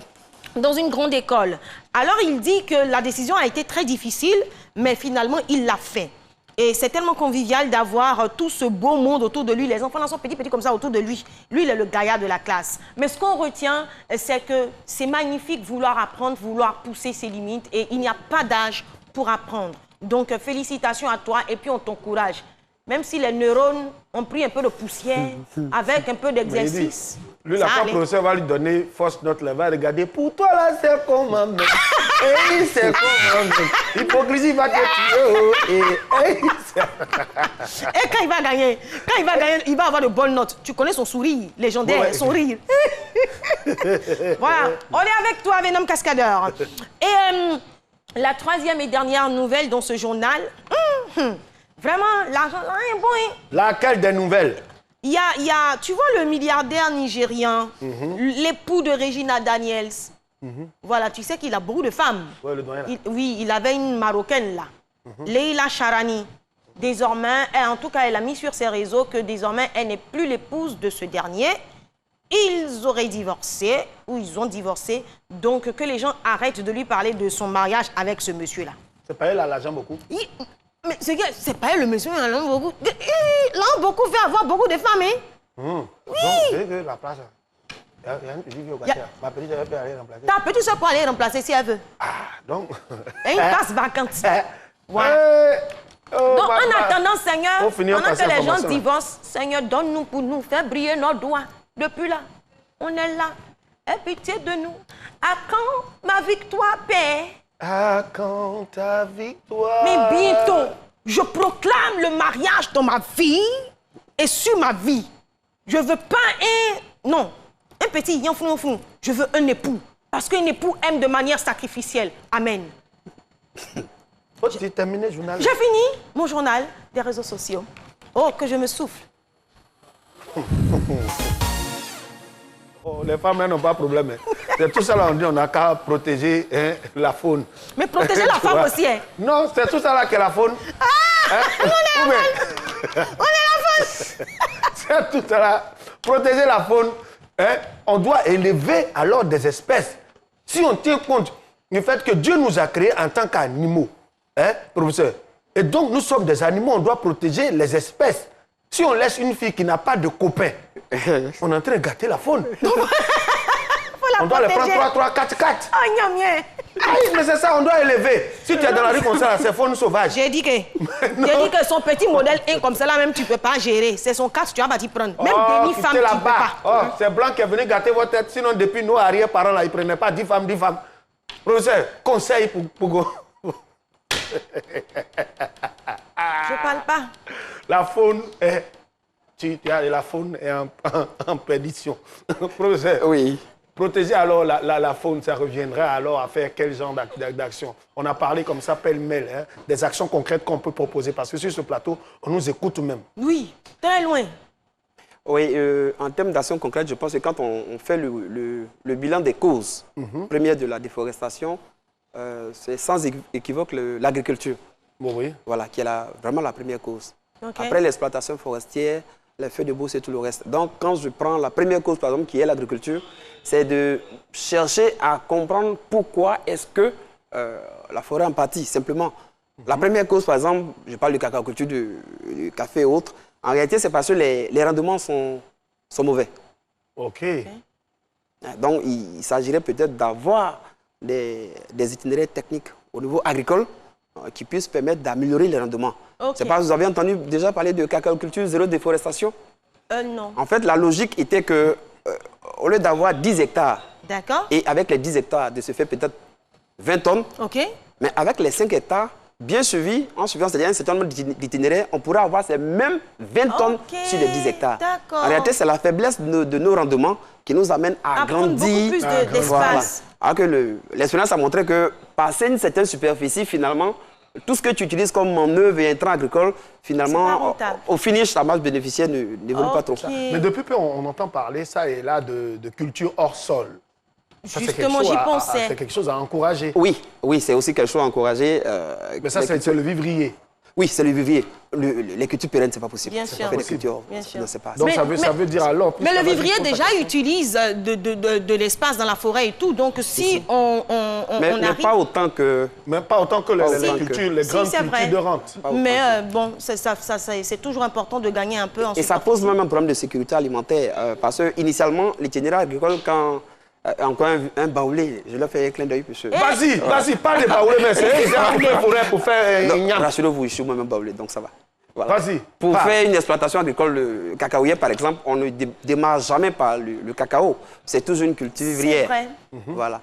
Dans une grande école. Alors, il dit que la décision a été très difficile, mais finalement, il l'a fait. Et c'est tellement convivial d'avoir tout ce beau monde autour de lui. Les enfants là sont petits comme ça autour de lui. Lui, il est le gaillard de la classe. Mais ce qu'on retient, c'est que c'est magnifique vouloir apprendre, vouloir pousser ses limites. Et il n'y a pas d'âge pour apprendre. Donc, félicitations à toi et puis on t'encourage. Même si les neurones ont pris un peu de poussière, avec un peu d'exercice. Lui, la fois, le professeur va lui donner force note, il va regarder. Pour toi, là, c'est comment, mec. Et c'est comment, mec. L'hypocrisie va te tuer. Et quand il va gagner, il va avoir de bonnes notes. Tu connais son sourire légendaire, son rire. Voilà, on est avec toi, Venom Cascadeur. Et la troisième et dernière nouvelle dans ce journal, vraiment, l'argent est bon. Hein? Laquelle des nouvelles? Il y a, tu vois le milliardaire nigérien, l'époux de Regina Daniels. Voilà, tu sais qu'il a beaucoup de femmes. Ouais, le doyen, là. Oui, il avait une Marocaine là, Leila Charani. Désormais, en tout cas, elle a mis sur ses réseaux que désormais, elle n'est plus l'épouse de ce dernier. Ils auraient divorcé, ou ils ont divorcé, donc que les gens arrêtent de lui parler de son mariage avec ce monsieur-là. C'est pas elle, l'argent beaucoup? Mais c'est pas elle, le monsieur, il en a beaucoup. Il a beaucoup fait avoir beaucoup de femmes, hein? Oui. Donc, que la place, il y a une petite fille au quartier. Ma petite, elle peut aller remplacer. Ta petite soeur peut aller remplacer si elle veut. Ah, donc... Et une place vacante. Voilà. Donc, en attendant, Seigneur, pendant que les gens divorcent, Seigneur, donne-nous pour nous faire briller nos doigts. Depuis là, on est là. Aie pitié de nous. À quand ma victoire, Père? À quand ta victoire? Mais bientôt, Je proclame le mariage dans ma vie et sur ma vie. Je veux pas non, un petit yanfou. Je veux un époux. Parce qu'un époux aime de manière sacrificielle. Amen. Tu as terminé le journal? J'ai fini mon journal des réseaux sociaux. Oh, que je me souffle. Oh, les femmes n'ont pas de problème. C'est tout ça là, on dit on n'a qu'à protéger la faune. Mais protéger la femme aussi. Hein. Non, c'est tout ça là qui est la faune. On est la faune. C'est tout ça là. Protéger la faune, on doit élever alors des espèces. Si on tient compte du fait que Dieu nous a créés en tant qu'animaux, professeur, et donc nous sommes des animaux, on doit protéger les espèces. Si on laisse une fille qui n'a pas de copain, on est en train de gâter la faune. On doit les prendre 3, 3, 4, 4. Oh, gnam, gnam. Oui, mais c'est ça, on doit élever. Si tu es dans la rue comme ça, c'est faune sauvage. J'ai dit que son petit modèle 1 comme ça là même tu peux pas gérer. C'est son 4 tu vas pas t'y prendre. Même demi-femme tu peux pas. Oh, c'est blanc qui est venu gâter votre tête. Sinon depuis nos arrière-parents là, ils prenaient pas 10 femmes, 10 femmes. Professeur, conseil pour... Je parle pas. La faune est... La faune est en perdition. Professeur, Oui. protéger alors la faune, ça reviendrait alors à faire quel genre d'action? On a parlé comme ça, pêle-mêle, des actions concrètes qu'on peut proposer. Parce que sur ce plateau, on nous écoute même. Oui, très loin. Oui, en termes d'action concrète, je pense que quand on fait le bilan des causes premières de la déforestation, c'est sans équivoque l'agriculture. Bon, oui. Voilà, qui est vraiment la première cause. Okay. Après l'exploitation forestière, les feux de brousse et tout le reste. Donc, quand je prends la première cause, par exemple, qui est l'agriculture, c'est de chercher à comprendre pourquoi est-ce que la forêt en pâtit, simplement. La première cause, par exemple, je parle de cacaoculture, du café et autres, en réalité, c'est parce que les rendements sont mauvais. OK. Donc, il s'agirait peut-être d'avoir des itinéraires techniques au niveau agricole qui puissent permettre d'améliorer les rendements. Okay. C'est parce que vous avez entendu déjà parler de cacaoculture, zéro déforestation? Non. En fait, la logique était que, au lieu d'avoir 10 hectares, D'accord. et avec les 10 hectares, de se faire peut-être 20 tonnes, OK. mais avec les 5 hectares, bien suivis, en suivant c'est-à-dire un certain nombre d'itinéraires, on pourrait avoir ces mêmes 20 tonnes sur les 10 hectares. D'accord. En réalité, c'est la faiblesse de nos rendements qui nous amène à prendre grandir. beaucoup plus d'espace. Voilà. Alors que l'expérience a montré que passer une certaine superficie, finalement, tout ce que tu utilises comme manœuvre et intrant agricole, finalement, au finish, ta masse bénéficiaire n'évolue pas trop. Mais depuis peu, on entend parler, ça et là, de culture hors sol. Justement, j'y pensais. C'est quelque chose à encourager. Oui, oui, c'est aussi quelque chose à encourager. Mais ça, c'est le vivrier. Oui, c'est le vivier. Les cultures pérennes, c'est pas possible. Bien sûr. Les cultures, Bien sûr. non, c'est pas. Donc ça veut dire alors... Mais le vivrier déjà utilise de l'espace dans la forêt et tout. Donc si on mais arrive... pas autant que... Mais pas autant que les grandes cultures de rente. Mais bon, c'est toujours important de gagner un peu en Et ça pose même un problème de sécurité alimentaire. Parce que initialement, l'itinéraire agricole, quand... encore un baoulé, je leur fais un clin d'œil. Vas-y, parle de baoulé, mais c'est pour faire un gnam. Rassurez-vous, je suis moi-même baoulé, donc ça va. Voilà. Vas-y. Pour faire une exploitation agricole cacaoyère, par exemple, on ne démarre jamais par le cacao. C'est toujours une culture vivrière. C'est vrai. Voilà.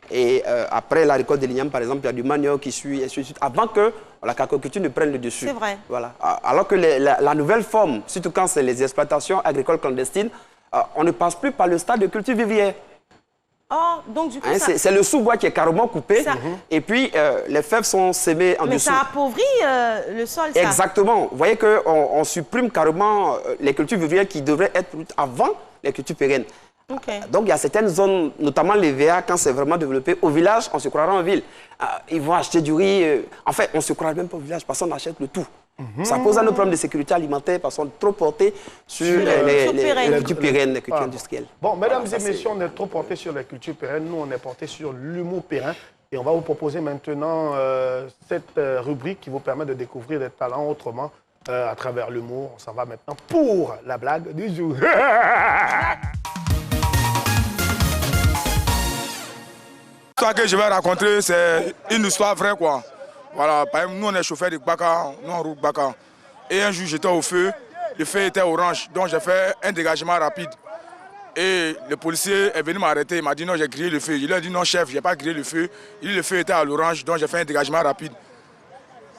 Et après la récolte de l'igname, par exemple, il y a du manioc qui suit, et ainsi de suite, avant que la cacaoculture ne prenne le dessus. C'est vrai. Voilà. Alors que la nouvelle forme, surtout quand c'est les exploitations agricoles clandestines, on ne passe plus par le stade de culture vivrière. Oh, donc du coup, c'est le sous-bois qui est carrément coupé, et puis les fèves sont sémées en dessous. Mais ça appauvrit le sol, ça. Exactement. Vous voyez qu'on supprime carrément les cultures vivrières qui devraient être avant les cultures pérennes. Okay. Donc il y a certaines zones, notamment les VA, quand c'est vraiment développé, au village, on se croira en ville. Ils vont acheter du riz. En fait, on ne se croira même pas au village parce qu'on achète le tout. Ça pose un problème de sécurité alimentaire parce qu'on est trop porté sur les cultures pérennes, les cultures industrielles. Bon, mesdames et messieurs, on est trop porté sur les cultures pérennes. Nous, on est porté sur l'humour périn. Et on va vous proposer maintenant cette rubrique qui vous permet de découvrir des talents autrement à travers l'humour. On s'en va maintenant pour la blague du jour. L'histoire que je vais raconter, c'est une histoire vraie, quoi. Voilà, par exemple, nous, on est chauffeur de Baka, nous, on roule Baka. Et un jour, j'étais au feu, le feu était orange, donc j'ai fait un dégagement rapide. Et le policier est venu m'arrêter, il m'a dit non, j'ai grillé le feu. Je lui ai dit non, chef, je n'ai pas grillé le feu. Il dit le feu était à l'orange, donc j'ai fait un dégagement rapide.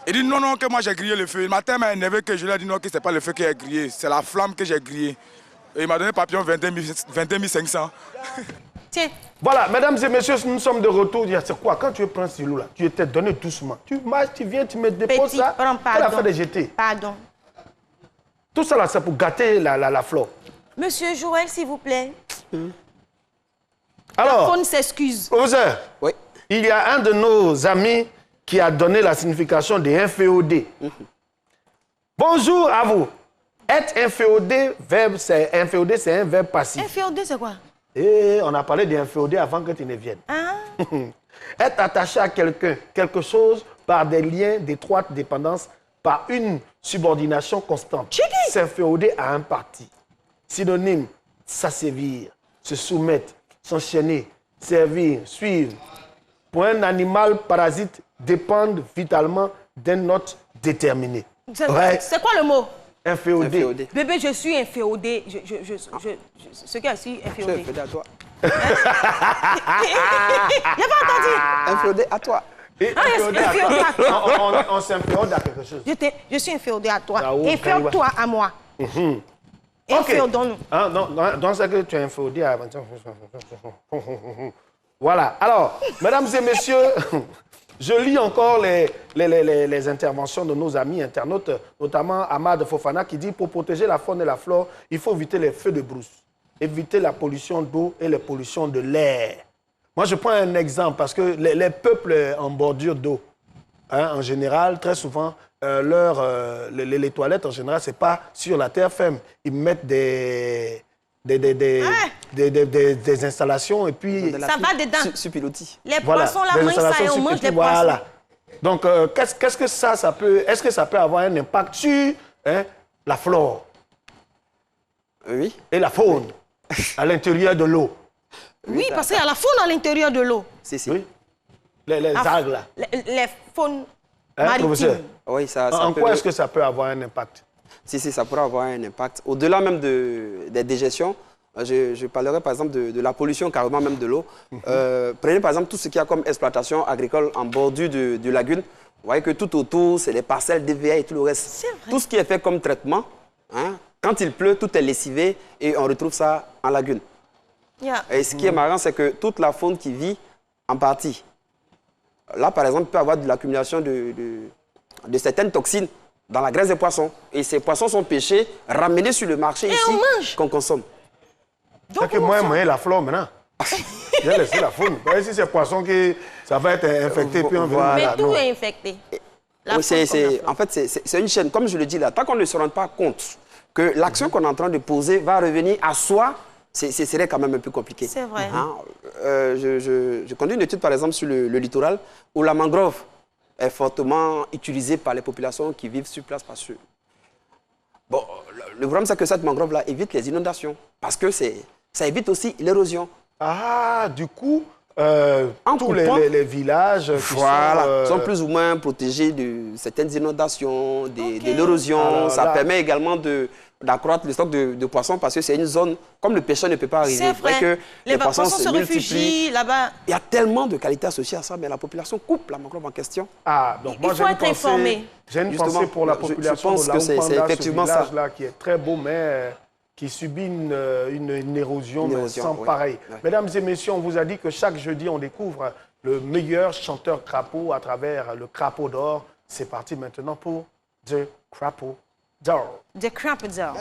Il dit non, non, que moi j'ai grillé le feu. Le matin, il m'a énervé que je lui ai dit non, que ce n'est pas le feu qui a grillé, c'est la flamme que j'ai grillée. Et il m'a donné papillon 22 500. Tiens. Voilà, mesdames et messieurs, nous sommes de retour. C'est quoi, quand tu prends ce loup là, tu étais donné doucement. Tu marches, tu viens, tu me déposes ça. Pardon. Elle a fait des jetés. Pardon. Tout ça là, c'est pour gâter la flore. Monsieur Joël, s'il vous plaît. Alors, On s'excuse. professeur, Oui. il y a un de nos amis qui a donné la signification des inféodés. Bonjour à vous. Être inféodé, c'est un verbe passif. Inféodé, c'est quoi? Et on a parlé d'inféodé avant que tu ne viennes. Ah. Être attaché à quelqu'un, quelque chose, par des liens d'étroite dépendance, par une subordination constante. S'inféoder à un parti. Synonyme, s'asservir, se soumettre, s'enchaîner, servir, suivre. Pour un animal parasite, dépendre vitalement d'un autre déterminé. C'est quoi le mot? Inféodé. Inféodé. Bébé, je suis inféodé. Ce que je suis inféodé. Inféodé à toi. Il n'a pas entendu. Inféodé à toi. Et inféodé à toi. On s'inféode à quelque chose. Je suis inféodé à toi. Raoul, Inféode-toi à moi. Inféodons-nous. Hein, dans ce que tu es inféodé à... Voilà. Alors, mesdames et messieurs, je lis encore les interventions de nos amis internautes, notamment Ahmad Fofana qui dit « Pour protéger la faune et la flore, il faut éviter les feux de brousse, éviter la pollution d'eau et les pollutions de l'air. » Moi, je prends un exemple parce que les peuples en bordure d'eau, hein, en général, très souvent, les toilettes, en général, ce n'est pas sur la terre ferme. Ils mettent des installations et puis... Ça va dedans. Sur pilotis. Les poissons, la mangent ça et on mange des poissons. Voilà. Donc, qu'est-ce que ça peut... Est-ce que ça peut avoir un impact sur la flore Oui. et la faune à l'intérieur de l'eau? Oui, parce qu'il y a la faune à l'intérieur de l'eau. Si. Oui. Les algues, là. Les faunes Hein, maritimes. professeur? Oui, ça En peut... quoi est-ce que ça peut avoir un impact? Si, ça pourrait avoir un impact. Au-delà même des dégestions, je parlerai par exemple de la pollution carrément même de l'eau. Prenez par exemple tout ce qu'il y a comme exploitation agricole en bordure de lagune. Vous voyez que tout autour, c'est les parcelles DVA et tout le reste. Tout ce qui est fait comme traitement, hein, quand il pleut, tout est lessivé et on retrouve ça en lagune. Yeah. Et ce qui est marrant, c'est que toute la faune qui vit en partie, là par exemple, peut avoir de l'accumulation de certaines toxines dans la graisse des poissons. Et ces poissons sont pêchés, ramenés sur le marché ici, qu'on consomme. Donc, moi, la flore maintenant. J'ai laissé la faune. Si c'est poisson qui ça va être infecté, puis on va... Mais tout est infecté. Oui, en fait, c'est une chaîne. Comme je le dis là, tant qu'on ne se rend pas compte que l'action qu'on est en train de poser va revenir à soi, ce serait quand même un peu compliqué. C'est vrai. Hein? Je conduis une étude, par exemple, sur le littoral, où la mangrove est fortement utilisée par les populations qui vivent sur place. Parce que... Bon, le problème, c'est que cette mangrove-là évite les inondations. Parce que ça évite aussi l'érosion. Ah, du coup, tous les villages qui sont plus ou moins protégés de certaines inondations, de l'érosion. Ça permet également d'accroître le stock de poissons parce que c'est une zone, comme le pêcheur ne peut pas arriver. C'est vrai que les poissons se réfugient là-bas. Il y a tellement de qualités associées à ça, mais la population coupe la mangrove en question. Ah, donc moi, il faut être informé. J'ai une pensée pour la population je pense que c'est effectivement ce village-là qui est très beau, mais qui subit une érosion sans pareil. Oui. Mesdames et messieurs, on vous a dit que chaque jeudi, on découvre le meilleur chanteur crapaud à travers le crapaud d'or. C'est parti maintenant pour The Crapaud d'or. The Crapaud d'or.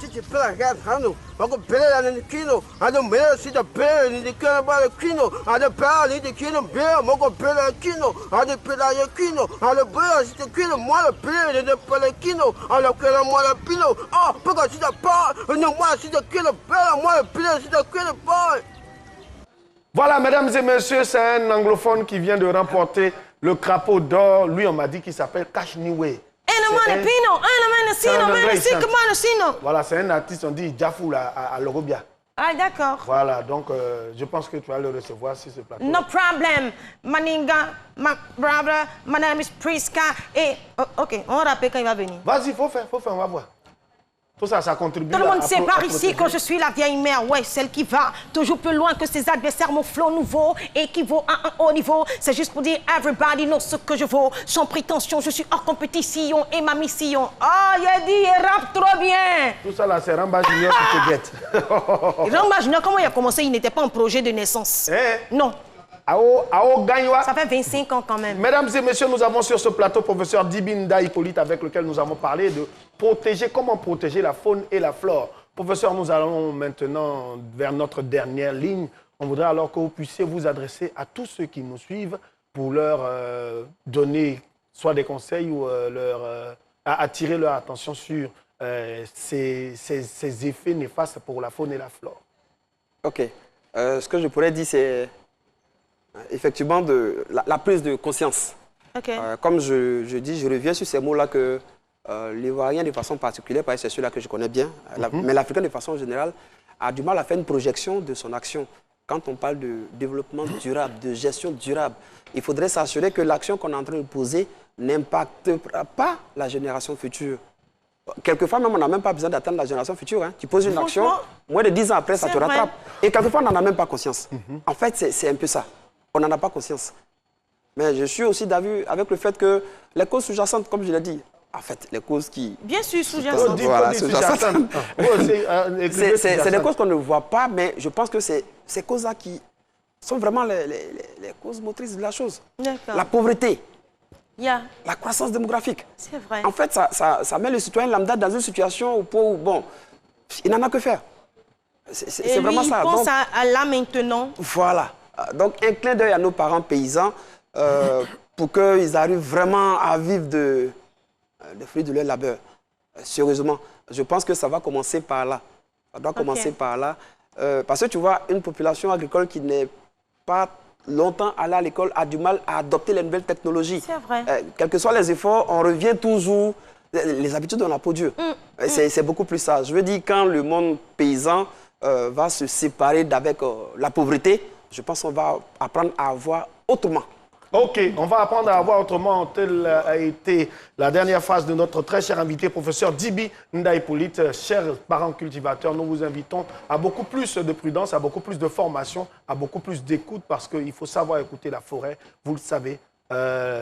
Chichi pela gas hano, wako pela ni kino, ado mera sita pela ni kino ba kino, ado pela ni kino bela, wako pela kino, ado pela ya kino, ado pela sita kino, mola pela ni pela kino, ado pela mola pino, ah, paka sita pa, no mola sita kino pela, mola pela sita kino pa. Voilà, mesdames et messieurs, c'est un anglophone qui vient de remporter le crapaud d'or. Lui, on m'a dit qu'il s'appelle Cash Niwe. Voilà, c'est un artiste, on dit Jafou à Lorobia. Ah, d'accord. Voilà, donc je pense que tu vas le recevoir sur ce plateau. No problem. Maninga, my brother, my name is Priska. Et, ok, on va rappeler quand il va venir. Vas-y, faut faire, on va voir. Tout ça, ça contribue. Tout le monde sait par protéger. ici que je suis la vieille mère, ouais, celle qui va toujours plus loin que ses adversaires. Mon flow nouveau équivaut à un haut niveau. C'est juste pour dire, everybody knows ce que je vaux. Sans prétention, je suis hors compétition et ma mission. Ah, il a dit, il rappe trop bien. Tout ça là, c'est Ramba Junior qui te guette. Ramba Junior, comment il a commencé? Il n'était pas un projet de naissance. Eh? Non. Ao Gagnoa. Ça fait 25 ans quand même. Mesdames et messieurs, nous avons sur ce plateau professeur Dibinda Hippolyte avec lequel nous avons parlé de protéger, comment protéger la faune et la flore. Professeur, nous allons maintenant vers notre dernière ligne. On voudrait alors que vous puissiez vous adresser à tous ceux qui nous suivent pour leur donner soit des conseils ou attirer leur attention sur ces effets néfastes pour la faune et la flore. Ok. Ce que je pourrais dire, c'est effectivement la prise de conscience. Ok. Comme je dis, je reviens sur ces mots-là que l'Ivoirien de façon particulière, parce que c'est celui-là que je connais bien, mais l'Africain de façon générale a du mal à faire une projection de son action. Quand on parle de développement durable, de gestion durable, il faudrait s'assurer que l'action qu'on est en train de poser n'impacte pas la génération future. Quelquefois, même, on n'a même pas besoin d'attendre la génération future. Hein. Tu poses une action, moins de 10 ans après, ça te rattrape. Et quelquefois, on n'en a même pas conscience. En fait, c'est un peu ça. On n'en a pas conscience. Mais je suis aussi d'avis avec le fait que les causes sous-jacentes, comme je l'ai dit, en fait, les causes qui... Bien sûr, sous-jacentes. Voilà, sous-jacentes. C'est des causes qu'on ne voit pas, mais je pense que c'est ces causes-là qui sont vraiment les causes motrices de la chose. La pauvreté, la croissance démographique. C'est vrai. En fait, ça met le citoyen lambda dans une situation où, bon, il n'en a que faire. C'est vraiment ça. Il pense à là maintenant. Voilà. Donc, un clin d'œil à nos parents paysans pour qu'ils arrivent vraiment à vivre des fruits de leur labeur. Sérieusement, je pense que ça va commencer par là. Ça doit commencer par là. Parce que tu vois, une population agricole qui n'est pas longtemps allée à l'école a du mal à adopter les nouvelles technologies. C'est vrai. Quels que soient les efforts, on revient toujours. Les habitudes, on a peau dure. C'est beaucoup plus ça. Je veux dire, quand le monde paysan va se séparer d'avec la pauvreté, je pense qu'on va apprendre à voir autrement. Ok, on va apprendre à voir autrement. Telle a été la dernière phase de notre très cher invité, professeur Dibi Hippolyte. Chers parents cultivateurs, nous vous invitons à beaucoup plus de prudence, à beaucoup plus de formation, à beaucoup plus d'écoute, parce qu'il faut savoir écouter la forêt. Vous le savez,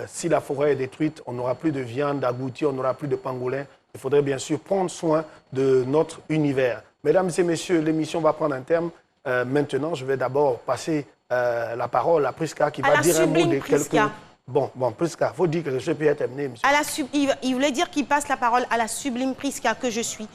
si la forêt est détruite, on n'aura plus de viande d'agouti, on n'aura plus de pangolins. Il faudrait bien sûr prendre soin de notre univers. Mesdames et messieurs, l'émission va prendre un terme. Maintenant, je vais d'abord passer la parole à Prisca qui va dire un mot de quelques... Bon, Prisca, il faut dire que je peux terminer, monsieur. Il voulait dire qu'il passe la parole à la sublime Prisca que je suis.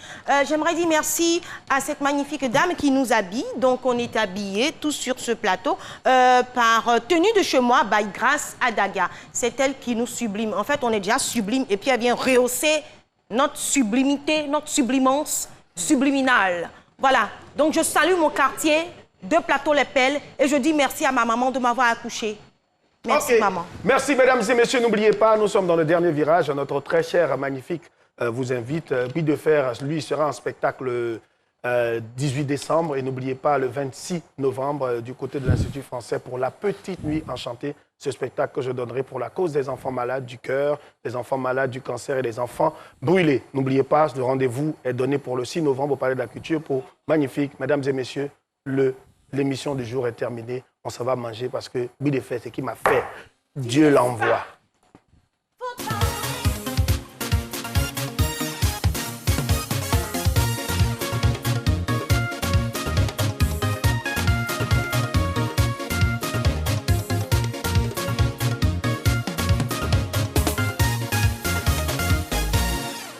J'aimerais dire merci à cette magnifique dame qui nous habille. Donc, on est habillés tous sur ce plateau par tenue de chez moi, by grâce à Daga. C'est elle qui nous sublime. En fait, on est déjà sublime et puis elle vient rehausser notre sublimité, notre sublimance subliminale. Voilà. Donc, je salue mon quartier de Plateau-les Pelles et je dis merci à ma maman de m'avoir accouché. Merci, maman. Merci, mesdames et messieurs. N'oubliez pas, nous sommes dans le dernier virage. Notre très cher, magnifique, vous invite. Guy de Fer, lui, sera en spectacle le 18 décembre. Et n'oubliez pas, le 26 novembre, du côté de l'Institut français, pour la Petite Nuit Enchantée. Ce spectacle que je donnerai pour la cause des enfants malades du cœur, des enfants malades du cancer et des enfants brûlés. N'oubliez pas, le rendez-vous est donné pour le 6 novembre au Palais de la Culture pour magnifique. Mesdames et messieurs, l'émission du jour est terminée. On s'en va manger parce que Guy de Fer, c'est qui m'a fait. Dieu l'envoie.